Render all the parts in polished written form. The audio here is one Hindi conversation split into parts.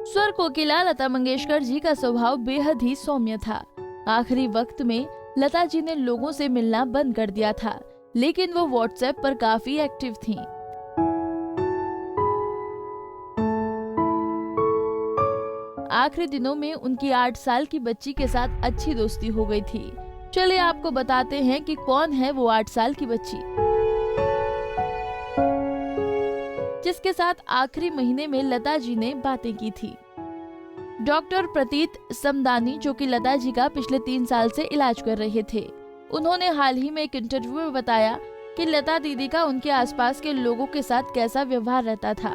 स्वर कोकिला लता मंगेशकर जी का स्वभाव बेहद ही सौम्य था। आखिरी वक्त में लता जी ने लोगों से मिलना बंद कर दिया था, लेकिन वो व्हाट्सएप पर काफी एक्टिव थीं। आखिरी दिनों में उनकी 8 साल की बच्ची के साथ अच्छी दोस्ती हो गई थी। चलिए आपको बताते हैं कि कौन है वो 8 साल की बच्ची जिसके साथ आखिरी महीने में लता जी ने बातें की थी। डॉक्टर प्रतीत समदानी, जो कि लता जी का पिछले 3 साल से इलाज कर रहे थे, उन्होंने हाल ही में एक इंटरव्यू में बताया कि लता दीदी का उनके आसपास के लोगों के साथ कैसा व्यवहार रहता था।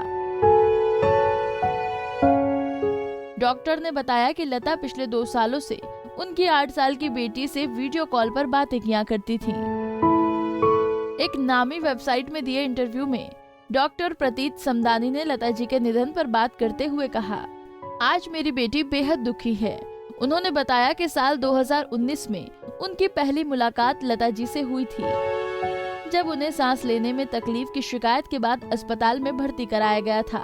डॉक्टर ने बताया कि लता पिछले 2 सालों से उनकी 8 साल की बेटी से वीडियो कॉल पर बातें किया करती थीं। एक नामी वेबसाइट में दिए इंटरव्यू में डॉक्टर प्रतीत समदानी ने लता जी के निधन पर बात करते हुए कहा, आज मेरी बेटी बेहद दुखी है। उन्होंने बताया कि साल 2019 में उनकी पहली मुलाकात लता जी से हुई थी, जब उन्हें सांस लेने में तकलीफ की शिकायत के बाद अस्पताल में भर्ती कराया गया था।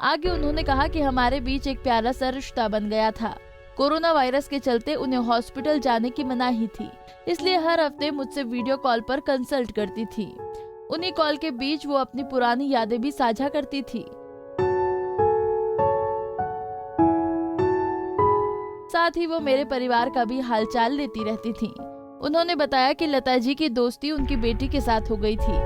आगे उन्होंने कहा कि हमारे बीच एक प्यारा सा रिश्ता बन गया था। कोरोना वायरस के चलते उन्हें हॉस्पिटल जाने की मनाही थी, इसलिए हर हफ्ते मुझसे वीडियो कॉल पर कंसल्ट करती थी। उन्हीं कॉल के बीच वो अपनी पुरानी यादें भी साझा करती थी। साथ ही वो मेरे परिवार का भी हालचाल लेती रहती थी। उन्होंने बताया कि लता जी की दोस्ती उनकी बेटी के साथ हो गई थी।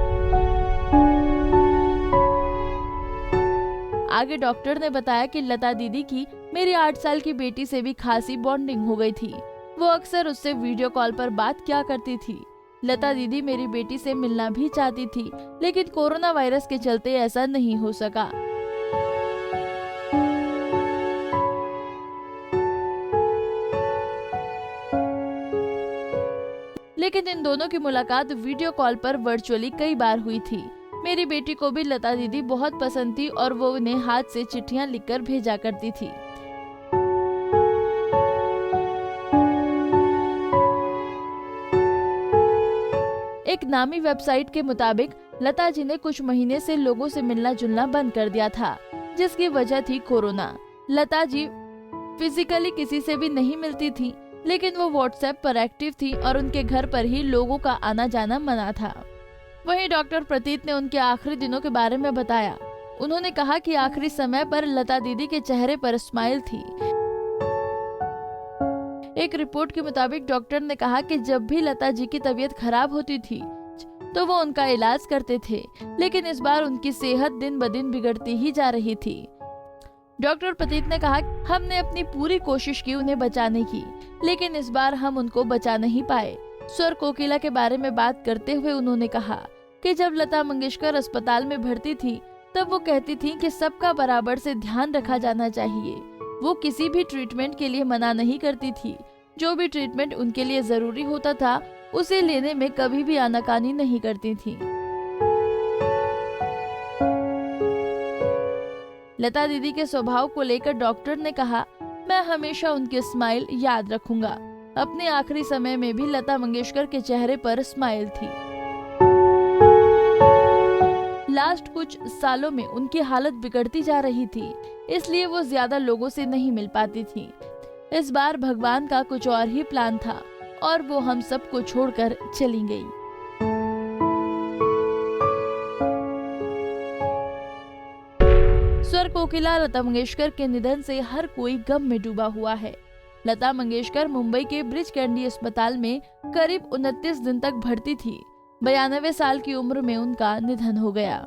आगे डॉक्टर ने बताया कि लता दीदी की मेरी 8 साल की बेटी से भी खासी बॉन्डिंग हो गई थी। वो अक्सर उससे वीडियो कॉल पर बात किया करती थी। लता दीदी मेरी बेटी से मिलना भी चाहती थी, लेकिन कोरोना वायरस के चलते ऐसा नहीं हो सका। लेकिन इन दोनों की मुलाकात वीडियो कॉल पर वर्चुअली कई बार हुई थी। मेरी बेटी को भी लता दीदी बहुत पसंद थी और वो उन्हें हाथ से चिट्ठियां लिखकर भेजा करती थी। एक नामी वेबसाइट के मुताबिक लता जी ने कुछ महीने से लोगों से मिलना जुलना बंद कर दिया था, जिसकी वजह थी कोरोना। लता जी फिजिकली किसी से भी नहीं मिलती थी, लेकिन वो व्हाट्सएप पर एक्टिव थी और उनके घर पर ही लोगों का आना जाना मना था। वहीं डॉक्टर प्रतीत ने उनके आखिरी दिनों के बारे में बताया। उन्होंने कहा कि आखिरी समय पर लता दीदी के चेहरे पर स्माइल थी। एक रिपोर्ट के मुताबिक डॉक्टर ने कहा कि जब भी लता जी की तबीयत खराब होती थी तो वो उनका इलाज करते थे, लेकिन इस बार उनकी सेहत दिन ब दिन बिगड़ती ही जा रही थी। डॉक्टर प्रतीत ने कहा, हमने अपनी पूरी कोशिश की उन्हें बचाने की, लेकिन इस बार हम उनको बचा नहीं पाए। स्वर कोकिला के बारे में बात करते हुए उन्होंने कहा कि जब लता मंगेशकर अस्पताल में भर्ती थी तब वो कहती थी कि सबका बराबर से ध्यान रखा जाना चाहिए। वो किसी भी ट्रीटमेंट के लिए मना नहीं करती थी। जो भी ट्रीटमेंट उनके लिए जरूरी होता था उसे लेने में कभी भी आनाकानी नहीं करती थी। लता दीदी के स्वभाव को लेकर डॉक्टर ने कहा, मैं हमेशा उनकी स्माइल याद रखूंगा। अपने आखिरी समय में भी लता मंगेशकर के चेहरे पर स्माइल थी। लास्ट कुछ सालों में उनकी हालत बिगड़ती जा रही थी, इसलिए वो ज्यादा लोगों से नहीं मिल पाती थी। इस बार भगवान का कुछ और ही प्लान था और वो हम सबको छोड़कर चली गई। स्वर कोकिला लता मंगेशकर के निधन से हर कोई गम में डूबा हुआ है। लता मंगेशकर मुंबई के ब्रिज कैंडी अस्पताल में करीब 29 दिन तक भर्ती थी। 92 साल की उम्र में उनका निधन हो गया।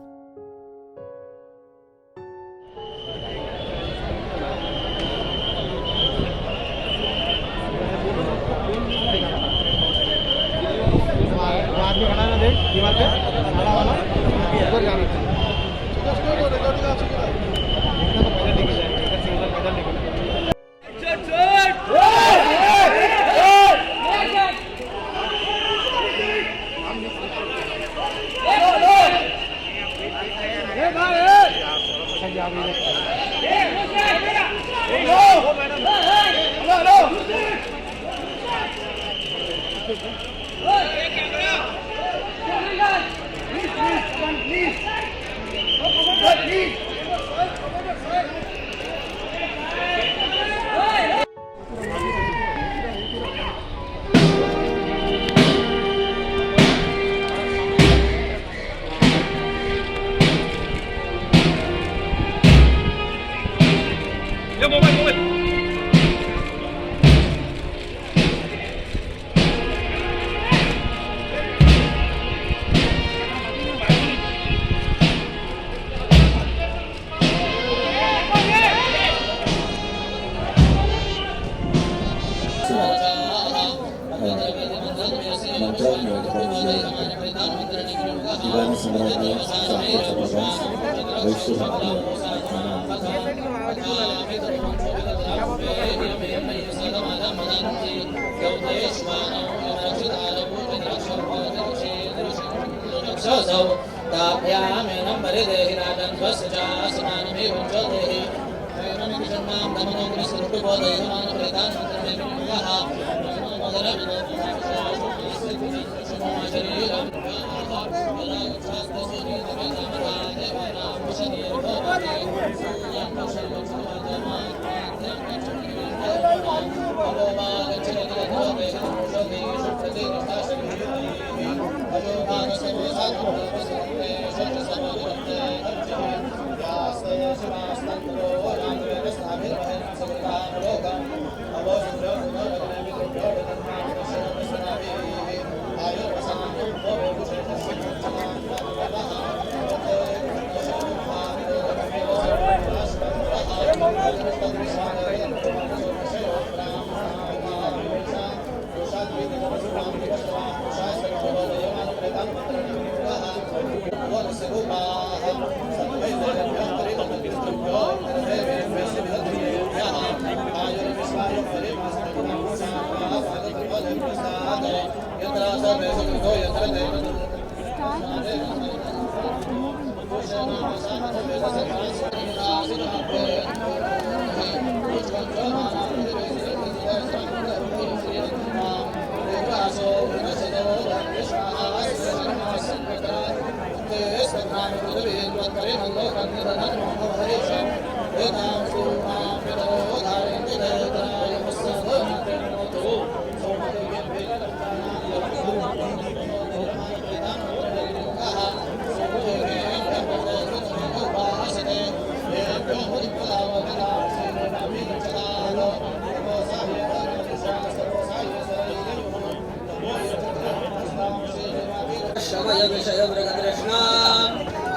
शमय विषय मृगतृष्णा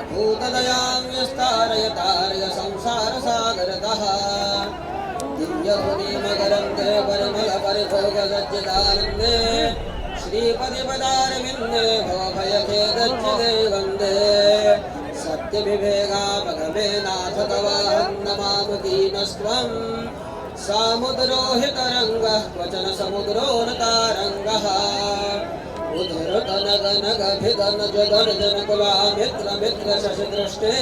भूतदयां विस्तारयतार्य संसार सागरतः दिव्यमुनिमकरन्दे परिमल परिभोग सज्जितानन्दे श्रीपतिपदारविन्दे भवभयभेदच्युते वन्दे सत्यविवेगापगमे नाथ तवाहं नमामि सामुद्रो हि तरङ्गः क्वचन समुद्रो न तारङ्गः उद्धरतनगनगभिदनजगर्जनकुलामित्रमित्र शशिदृष्टे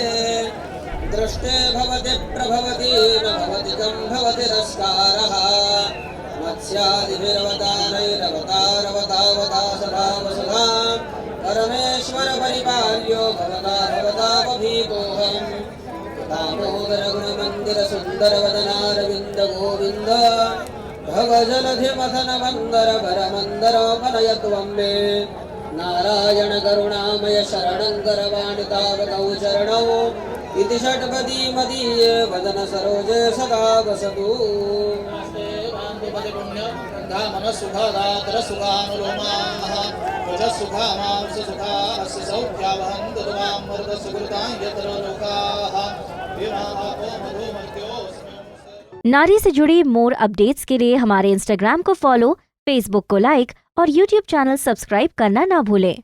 दृष्टे भवति प्रभवति न भवति तं भवति रस्कारः मत्स्यादिभिरवतारैरवतारवतावता सदा वसुधा परमेश्वर परिपाल्यो भवता भवतापभीतोऽहम् दामोदर गुणमन्दिर सुन्दरवदनारविन्द गोविन्द भवजलधिमथन मन्दर भरमन्दरोपनयत्वं मे नारायण करुणामय शरणं करवाणि तावकौ चरणौ इति षट्पदी मदीये वदन सरोजे सदा वसतु। मनसुखदातर सुखानुलोमाः सुखामांस सुखास्य सौख्यावहन्तु त्वां मरुद सुकृतां यत्र लोकाः विमाको मधुमर्त्योऽस्मि। नारी से जुड़ी मोर अपडेट्स के लिए हमारे इंस्टाग्राम को फॉलो, फेसबुक को लाइक और यूट्यूब चैनल सब्सक्राइब करना ना भूलें।